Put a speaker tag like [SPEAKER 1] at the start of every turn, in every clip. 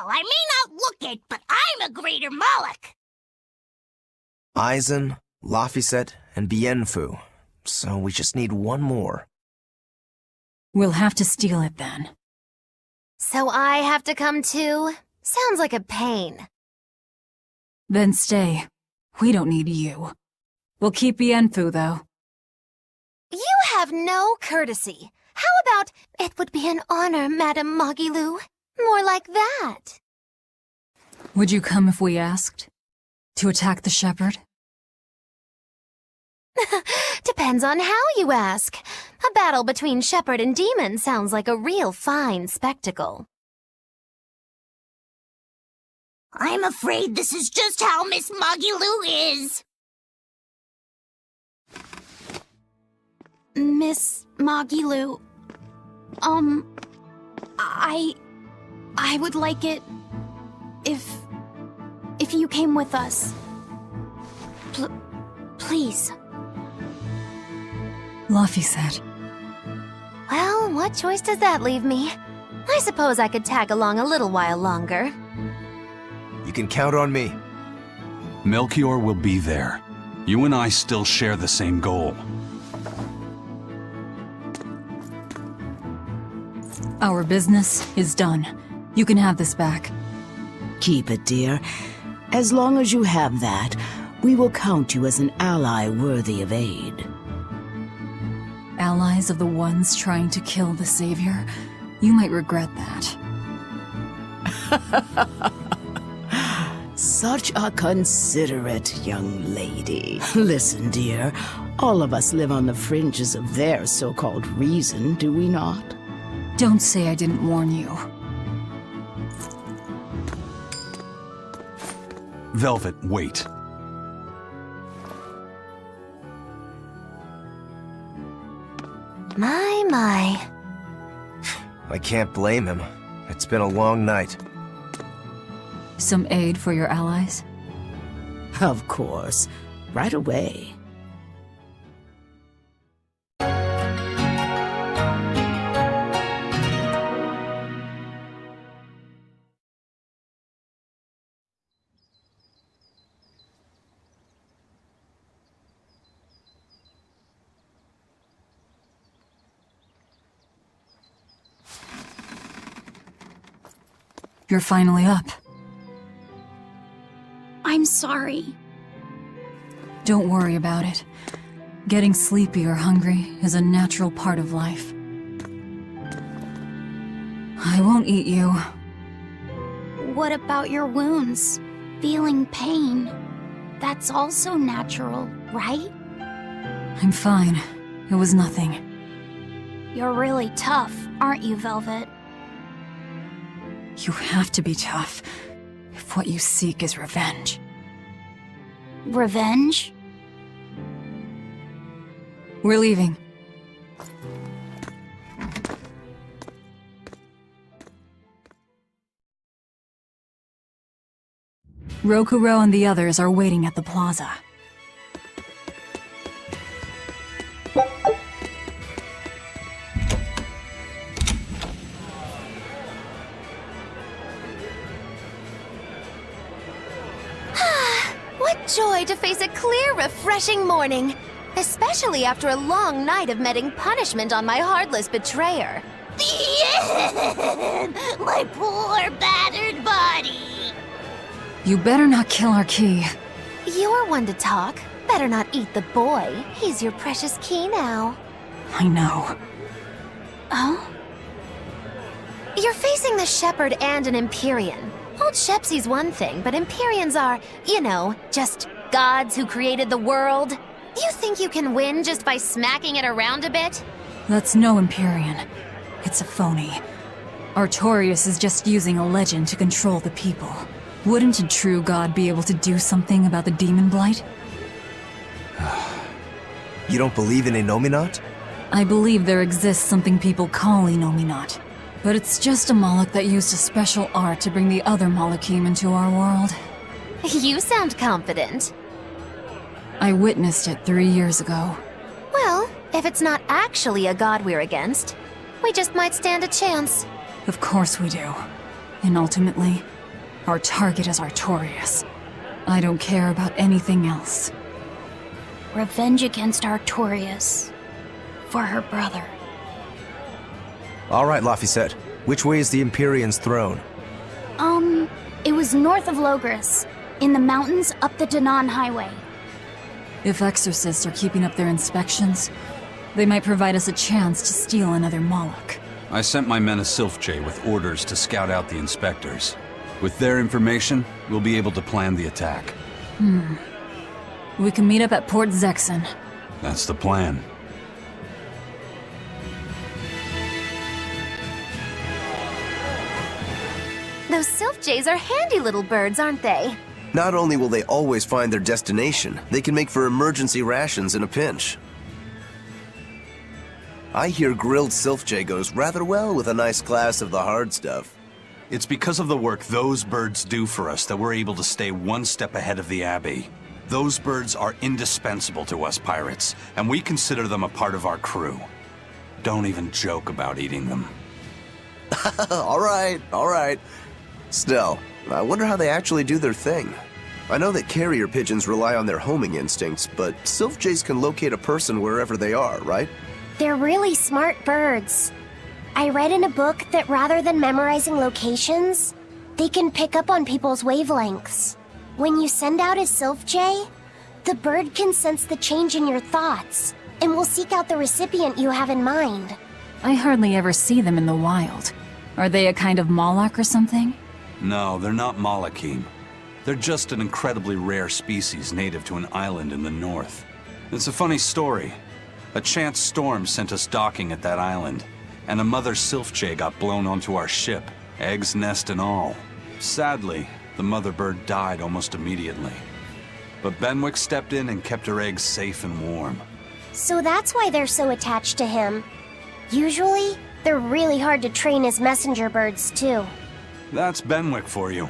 [SPEAKER 1] Well, I may not look it, but I'm a greater Moloch.
[SPEAKER 2] Aizen, Laphicet, and Bienfu. So we just need one more.
[SPEAKER 3] We'll have to steal it then.
[SPEAKER 4] So I have to come too? Sounds like a pain.
[SPEAKER 3] Then stay. We don't need you. We'll keep Bienfu, though.
[SPEAKER 4] You have no courtesy. How about, it would be an honor, Madame Magilou? More like that.
[SPEAKER 3] Would you come if we asked? To attack the shepherd?
[SPEAKER 4] Depends on how you ask. A battle between shepherd and demon sounds like a real fine spectacle.
[SPEAKER 1] I'm afraid this is just how Miss Magilou is.
[SPEAKER 5] Miss Magilou, I would like it if you came with us. Please.
[SPEAKER 3] Laphicet.
[SPEAKER 4] Well, what choice does that leave me? I suppose I could tag along a little while longer.
[SPEAKER 2] You can count on me.
[SPEAKER 6] Melchior will be there. You and I still share the same goal.
[SPEAKER 3] Our business is done. You can have this back.
[SPEAKER 7] Keep it, dear. As long as you have that, we will count you as an ally worthy of aid.
[SPEAKER 3] Allies of the ones trying to kill the Savior? You might regret that.
[SPEAKER 7] Such a considerate young lady. Listen, dear, all of us live on the fringes of their so-called reason, do we not?
[SPEAKER 3] Don't say I didn't warn you.
[SPEAKER 6] Velvet, wait.
[SPEAKER 4] My.
[SPEAKER 2] I can't blame him. It's been a long night.
[SPEAKER 3] Some aid for your allies?
[SPEAKER 7] Of course. Right away.
[SPEAKER 3] You're finally up.
[SPEAKER 5] I'm sorry.
[SPEAKER 3] Don't worry about it. Getting sleepy or hungry is a natural part of life. I won't eat you.
[SPEAKER 5] What about your wounds? Feeling pain? That's also natural, right?
[SPEAKER 3] I'm fine. It was nothing.
[SPEAKER 5] You're really tough, aren't you, Velvet?
[SPEAKER 3] You have to be tough, if what you seek is revenge.
[SPEAKER 5] Revenge?
[SPEAKER 3] We're leaving. Rokuro and the others are waiting at the plaza.
[SPEAKER 4] Joy to face a clear, refreshing morning. Especially after a long night of meting punishment on my heartless betrayer.
[SPEAKER 1] My poor, battered body.
[SPEAKER 3] You better not kill our key.
[SPEAKER 4] You're one to talk. Better not eat the boy. He's your precious key now.
[SPEAKER 3] I know.
[SPEAKER 4] Oh? You're facing the Shepherd and an Empyrean. Old Shepsy's one thing, but Empyreans are, you know, just gods who created the world. You think you can win just by smacking it around a bit?
[SPEAKER 3] That's no Empyrean. It's a phony. Artorias is just using a legend to control the people. Wouldn't a true god be able to do something about the demon blight?
[SPEAKER 2] You don't believe in Inominat?
[SPEAKER 3] I believe there exists something people call Inominat. But it's just a Moloch that used a special art to bring the other Molochim into our world.
[SPEAKER 4] You sound confident.
[SPEAKER 3] I witnessed it 3 years ago.
[SPEAKER 4] Well, if it's not actually a god we're against, we just might stand a chance.
[SPEAKER 3] Of course we do. And ultimately, Our target is Artorias. I don't care about anything else.
[SPEAKER 5] Revenge against Artorias. For her brother.
[SPEAKER 2] All right, Laphicet. Which way is the Empyrean's throne?
[SPEAKER 5] It was north of Logris. In the mountains up the Danan Highway.
[SPEAKER 3] If exorcists are keeping up their inspections, they might provide us a chance to steal another Moloch.
[SPEAKER 6] I sent my men a Sylph-J with orders to scout out the inspectors. With their information, we'll be able to plan the attack.
[SPEAKER 3] We can meet up at Port Zexon.
[SPEAKER 6] That's the plan.
[SPEAKER 4] Those Sylph-Jays are handy little birds, aren't they?
[SPEAKER 2] Not only will they always find their destination, they can make for emergency rations in a pinch. I hear grilled Sylph-J goes rather well with a nice glass of the hard stuff.
[SPEAKER 6] It's because of the work those birds do for us that we're able to stay one step ahead of the Abbey. Those birds are indispensable to us pirates, and we consider them a part of our crew. Don't even joke about eating them.
[SPEAKER 2] All right. Still, I wonder how they actually do their thing. I know that carrier pigeons rely on their homing instincts, but Sylph-Jays can locate a person wherever they are, right?
[SPEAKER 8] They're really smart birds. I read in a book that rather than memorizing locations, they can pick up on people's wavelengths. When you send out a Sylph-J, the bird can sense the change in your thoughts, and will seek out the recipient you have in mind.
[SPEAKER 3] I hardly ever see them in the wild. Are they a kind of Moloch or something?
[SPEAKER 6] No, they're not Malachim. They're just an incredibly rare species native to an island in the north. It's a funny story. A chance storm sent us docking at that island, and a mother Sylph-J got blown onto our ship, eggs, nest, and all. Sadly, the mother bird died almost immediately. But Benwick stepped in and kept her eggs safe and warm.
[SPEAKER 8] So that's why they're so attached to him. Usually, they're really hard to train as messenger birds, too.
[SPEAKER 6] That's Benwick for you.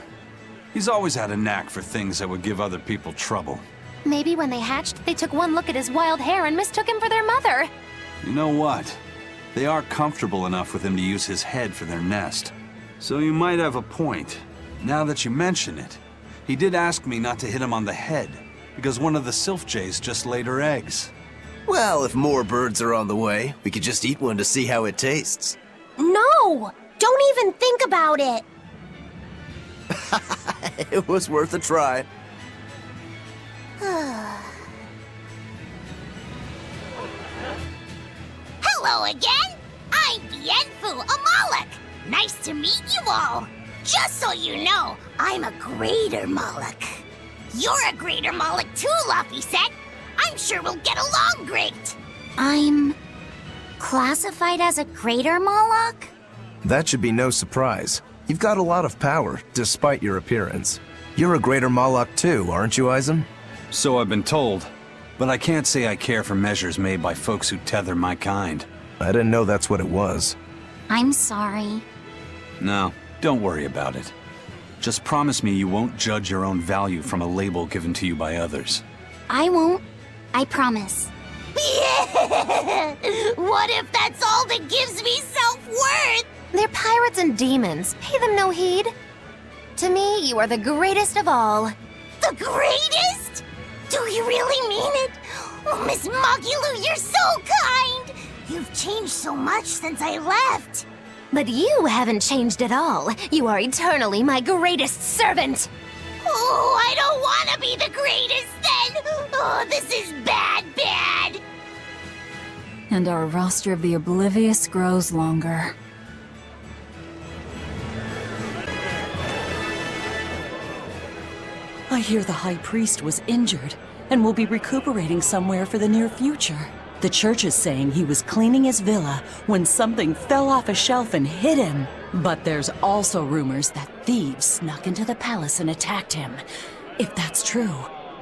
[SPEAKER 6] He's always had a knack for things that would give other people trouble.
[SPEAKER 4] Maybe when they hatched, they took one look at his wild hair and mistook him for their mother.
[SPEAKER 6] You know what? They are comfortable enough with him to use his head for their nest. So you might have a point. Now that you mention it, he did ask me not to hit him on the head, because one of the Sylph-Jays just laid her eggs.
[SPEAKER 2] Well, if more birds are on the way, we could just eat one to see how it tastes.
[SPEAKER 8] No! Don't even think about it!
[SPEAKER 2] It was worth a try.
[SPEAKER 1] Hello again! I'm Bienfu, a Moloch! Nice to meet you all! Just so you know, I'm a greater Moloch. You're a greater Moloch too, Laphicet! I'm sure we'll get along great!
[SPEAKER 8] I'm classified as a greater Moloch?
[SPEAKER 2] That should be no surprise. You've got a lot of power, despite your appearance. You're a greater Moloch too, aren't you, Eisen?
[SPEAKER 6] So I've been told, but I can't say I care for measures made by folks who tether my kind.
[SPEAKER 2] I didn't know that's what it was.
[SPEAKER 8] I'm sorry.
[SPEAKER 6] No, don't worry about it. Just promise me you won't judge your own value from a label given to you by others.
[SPEAKER 8] I won't. I promise.
[SPEAKER 1] Yeah! What if that's all that gives me self-worth?
[SPEAKER 4] They're pirates and demons. Pay them no heed. To me, you are the greatest of all.
[SPEAKER 1] The greatest? Do you really mean it? Oh, Miss Magilou, you're so kind! You've changed so much since I left.
[SPEAKER 4] But you haven't changed at all. You are eternally my greatest servant.
[SPEAKER 1] Oh, I don't want to be the greatest then! Oh, this is bad.
[SPEAKER 3] And our roster of the oblivious grows longer.
[SPEAKER 9] I hear the High Priest was injured and will be recuperating somewhere for the near future. The church is saying he was cleaning his villa when something fell off a shelf and hit him. But there's also rumors that thieves snuck into the palace and attacked him. If that's true,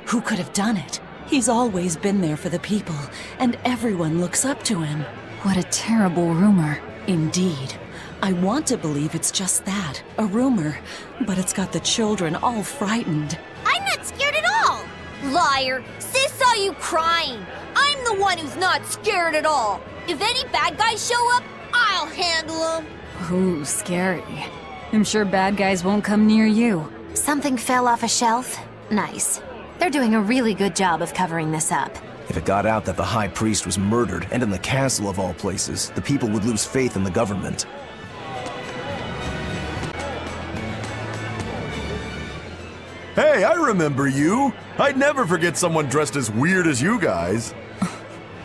[SPEAKER 9] who could have done it? He's always been there for the people, and everyone looks up to him.
[SPEAKER 3] What a terrible rumor.
[SPEAKER 9] Indeed. I want to believe it's just that, a rumor, but it's got the children all frightened.
[SPEAKER 1] I'm not scared at all.
[SPEAKER 10] Liar! Sis saw you crying! I'm the one who's not scared at all! If any bad guys show up, I'll handle them!
[SPEAKER 3] Ooh, scary. I'm sure bad guys won't come near you.
[SPEAKER 4] Something fell off a shelf? Nice. They're doing a really good job of covering this up.
[SPEAKER 11] If it got out that the High Priest was murdered, and in the castle of all places, the people would lose faith in the government.
[SPEAKER 12] Hey, I remember you. I'd never forget someone dressed as weird as you guys.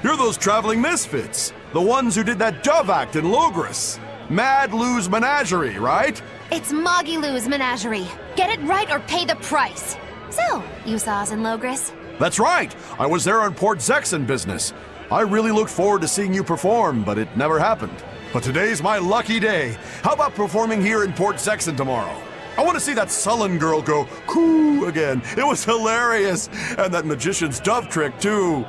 [SPEAKER 12] You're those traveling misfits. The ones who did that dove act in Logris. Mad Lou's Menagerie, right?
[SPEAKER 4] It's Magilou's Menagerie. Get it right or pay the price. So, you saw us in Logris?
[SPEAKER 12] That's right. I was there on Port Zexon business. I really looked forward to seeing you perform, but it never happened. But today's my lucky day. How about performing here in Port Zexon tomorrow? I want to see that sullen girl go coo again. It was hilarious. And that magician's dove trick, too.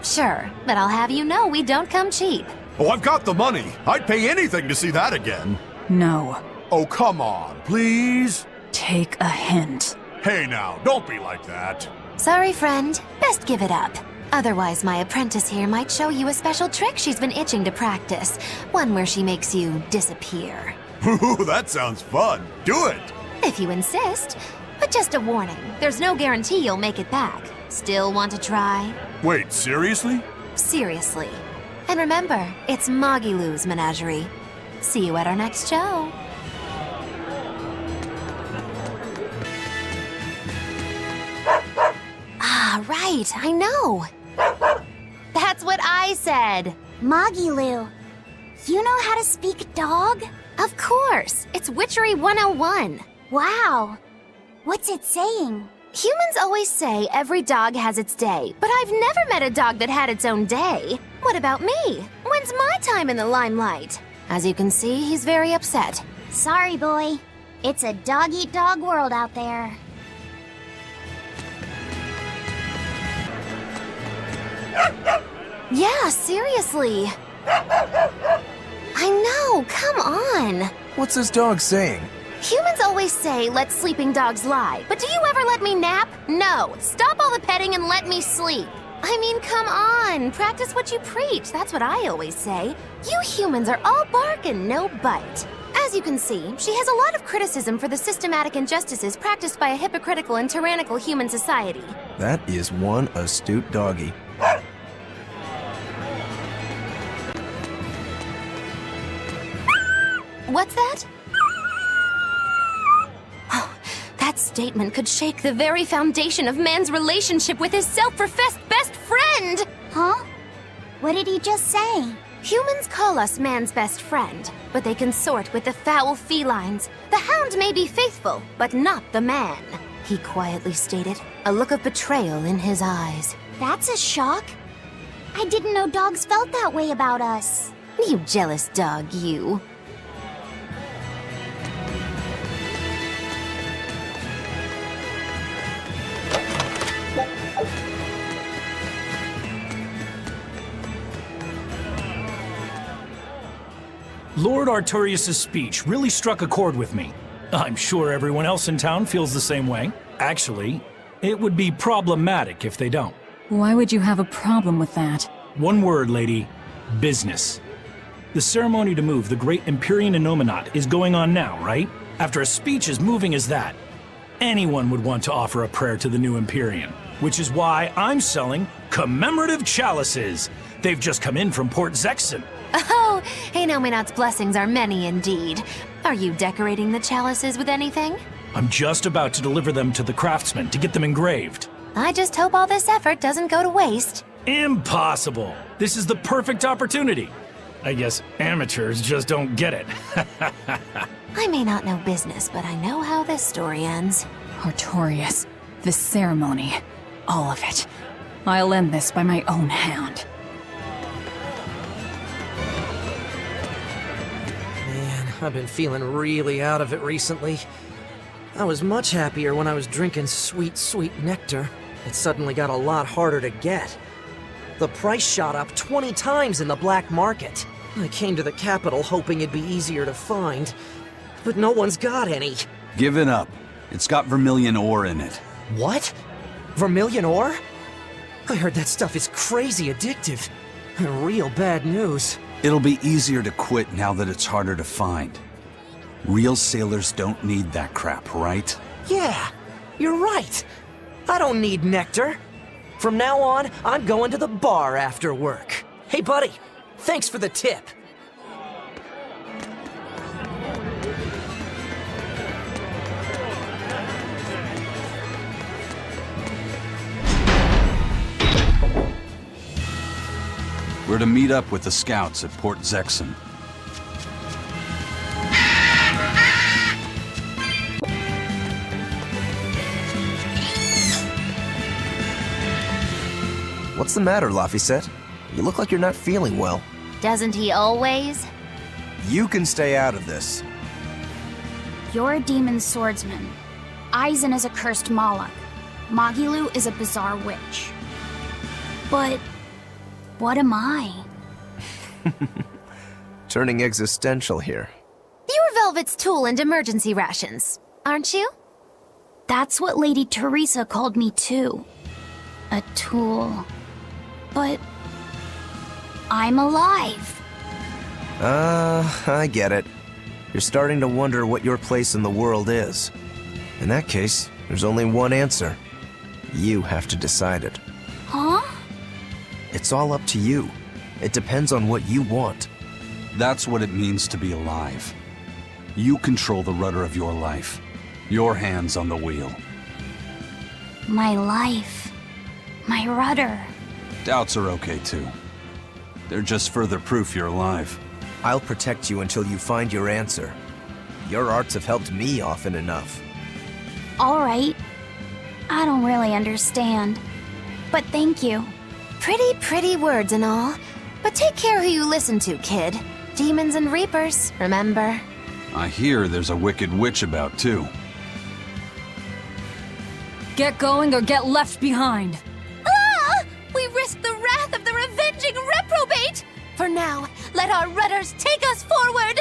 [SPEAKER 4] Sure, but I'll have you know we don't come cheap.
[SPEAKER 12] Oh, I've got the money. I'd pay anything to see that again.
[SPEAKER 3] No.
[SPEAKER 12] Oh, come on, please.
[SPEAKER 3] Take a hint.
[SPEAKER 12] Hey now, don't be like that.
[SPEAKER 4] Sorry, friend. Best give it up. Otherwise, my apprentice here might show you a special trick she's been itching to practice. One where she makes you disappear.
[SPEAKER 12] Ooh, that sounds fun. Do it.
[SPEAKER 4] If you insist. But just a warning, there's no guarantee you'll make it back. Still want to try?
[SPEAKER 12] Wait, seriously?
[SPEAKER 4] Seriously. And remember, it's Magilou's Menagerie. See you at our next show. Ah, right, I know. That's what I said.
[SPEAKER 8] Magilou, you know how to speak dog?
[SPEAKER 4] Of course, it's Witchery 101.
[SPEAKER 8] Wow. What's it saying?
[SPEAKER 4] Humans always say every dog has its day, but I've never met a dog that had its own day. What about me? When's my time in the limelight? As you can see, he's very upset.
[SPEAKER 8] Sorry, boy. It's a dog-eat-dog world out there.
[SPEAKER 4] Yeah, seriously. I know, come on.
[SPEAKER 11] What's this dog saying?
[SPEAKER 4] Humans always say, let sleeping dogs lie, but do you ever let me nap? No. Stop all the petting and let me sleep. I mean, come on. Practice what you preach. That's what I always say. You humans are all bark and no bite. As you can see, she has a lot of criticism for the systematic injustices practiced by a hypocritical and tyrannical human society.
[SPEAKER 11] That is one astute doggy.
[SPEAKER 4] What's that? That statement could shake the very foundation of man's relationship with his self-professed best friend!
[SPEAKER 8] Huh? What did he just say?
[SPEAKER 4] Humans call us man's best friend, but they consort with the foul felines. The hound may be faithful, but not the man, he quietly stated, a look of betrayal in his eyes.
[SPEAKER 8] That's a shock. I didn't know dogs felt that way about us.
[SPEAKER 4] You jealous dog, you.
[SPEAKER 13] Lord Arturius' speech really struck a chord with me. I'm sure everyone else in town feels the same way. Actually, it would be problematic if they don't.
[SPEAKER 3] Why would you have a problem with that?
[SPEAKER 13] One word, lady. Business. The ceremony to move the great Empyrean Innominat is going on now, right? After a speech as moving as that, anyone would want to offer a prayer to the new Empyrean, which is why I'm selling commemorative chalices. They've just come in from Port Zexon.
[SPEAKER 4] Oh, Innominat's blessings are many indeed. Are you decorating the chalices with anything?
[SPEAKER 13] I'm just about to deliver them to the craftsman to get them engraved.
[SPEAKER 4] I just hope all this effort doesn't go to waste.
[SPEAKER 13] Impossible! This is the perfect opportunity. I guess amateurs just don't get it.
[SPEAKER 4] I may not know business, but I know how this story ends.
[SPEAKER 3] Artorius, this ceremony, all of it. I'll end this by my own hand.
[SPEAKER 14] Man, I've been feeling really out of it recently. I was much happier when I was drinking sweet, sweet nectar. It suddenly got a lot harder to get. The price shot up 20 times in the black market. I came to the capital hoping it'd be easier to find, but no one's got any.
[SPEAKER 6] Give it up. It's got vermilion ore in it.
[SPEAKER 14] What? Vermilion ore? I heard that stuff is crazy addictive. Real bad news.
[SPEAKER 6] It'll be easier to quit now that it's harder to find. Real sailors don't need that crap, right?
[SPEAKER 14] Yeah, you're right. I don't need nectar. From now on, I'm going to the bar after work. Hey, buddy, thanks for the tip.
[SPEAKER 6] We're to meet up with the scouts at Port Zexon.
[SPEAKER 2] What's the matter, Laphicet? You look like you're not feeling well.
[SPEAKER 4] Doesn't he always?
[SPEAKER 2] You can stay out of this.
[SPEAKER 5] You're a demon swordsman. Aizen is a cursed Moloch. Magilou is a bizarre witch. But what am I?
[SPEAKER 2] Turning existential here.
[SPEAKER 4] You're Velvet's tool and emergency rations, aren't you?
[SPEAKER 5] That's what Lady Teresa called me too. A tool. But I'm alive.
[SPEAKER 2] I get it. You're starting to wonder what your place in the world is. In that case, there's only one answer. You have to decide it.
[SPEAKER 5] Huh?
[SPEAKER 2] It's all up to you. It depends on what you want.
[SPEAKER 6] That's what it means to be alive. You control the rudder of your life. Your hands on the wheel.
[SPEAKER 5] My life. My rudder.
[SPEAKER 6] Doubts are okay too. They're just further proof you're alive.
[SPEAKER 2] I'll protect you until you find your answer. Your arts have helped me often enough.
[SPEAKER 5] All right. I don't really understand. But thank you.
[SPEAKER 4] Pretty words and all. But take care who you listen to, kid. Demons and reapers, remember?
[SPEAKER 6] I hear there's a wicked witch about too.
[SPEAKER 3] Get going or get left behind.
[SPEAKER 10] Ah! We risk the wrath of the revenging reprobate! For now, let our rudders take us forward!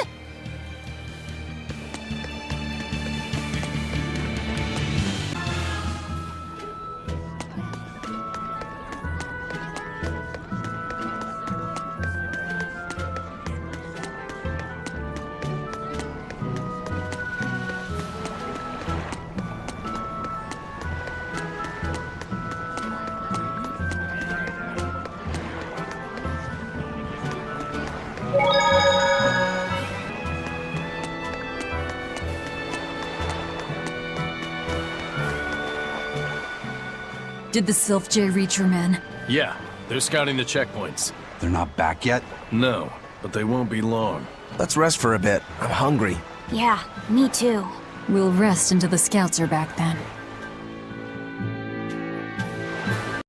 [SPEAKER 3] Did the Sylph J reach your men?
[SPEAKER 15] Yeah, they're scouting the checkpoints.
[SPEAKER 6] They're not back yet?
[SPEAKER 15] No, but they won't be long.
[SPEAKER 2] Let's rest for a bit. I'm hungry.
[SPEAKER 5] Yeah, me too.
[SPEAKER 3] We'll rest until the scouts are back then.